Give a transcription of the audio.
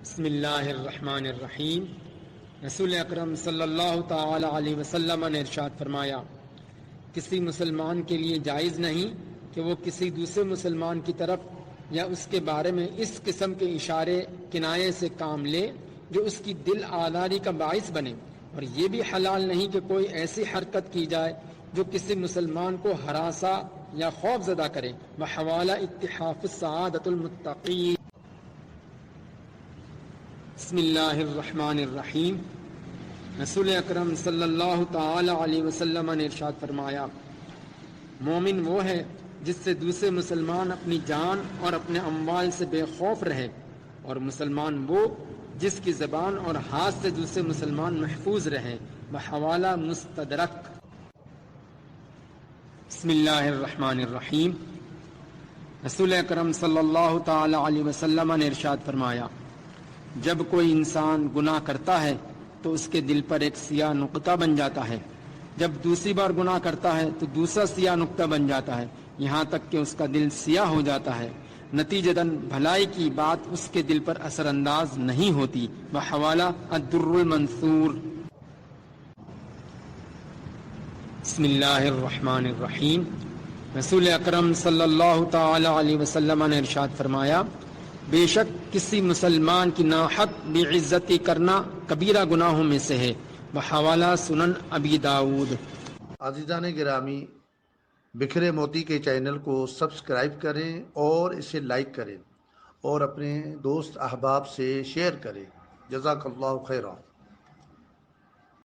بسم اللہ الرحمن الرحیم۔ رسول اکرم صلی اللہ تعالی علیہ وسلم نے ارشاد فرمایا، کسی مسلمان کے لیے جائز نہیں کہ وہ کسی دوسرے مسلمان کی طرف یا اس کے بارے میں اس قسم کے اشارے کنایے سے کام لے جو اس کی دل آزاری کا باعث بنے، اور یہ بھی حلال نہیں کہ کوئی ایسی حرکت کی جائے جو کسی مسلمان کو ہراساں یا خوف زدہ کرے۔ بحوالہ اتحاف سعادت المتقین۔ بسم اللہ الرحمن الرحیم۔ رسول اکرم صلی اللہ تعالی علیہ وسلم نے ارشاد فرمایا، مومن وہ ہے جس سے دوسرے مسلمان اپنی جان اور اپنے اموال سے بے خوف رہے، اور مسلمان وہ جس کی زبان اور ہاتھ سے دوسرے مسلمان محفوظ رہے۔ بحوالہ مستدرک۔ بسم اللہ الرحمن الرحیم۔ رسول اکرم صلی اللہ تعالی علیہ وسلم نے ارشاد فرمایا، جب کوئی انسان گناہ کرتا ہے تو اس کے دل پر ایک سیاہ نقطہ بن جاتا ہے، جب دوسری بار گناہ کرتا ہے تو دوسرا سیاہ نقطہ بن جاتا ہے، یہاں تک کہ اس کا دل سیاہ ہو جاتا ہے، نتیجتاً بھلائی کی بات اس کے دل پر اثر انداز نہیں ہوتی۔ بحوالہ الدر المنثور۔ بسم اللہ الرحمن الرحیم۔ رسول اکرم صلی اللہ تعالی علیہ وسلم نے ارشاد فرمایا، بے شک کسی مسلمان کی ناحق بے عزتی کرنا کبیرہ گناہوں میں سے ہے۔ بحوالہ سنن ابی داؤد۔ عزیزان گرامی، بکھرے موتی کے چینل کو سبسکرائب کریں اور اسے لائک کریں اور اپنے دوست احباب سے شیئر کریں۔ جزاک اللہ خیرہ۔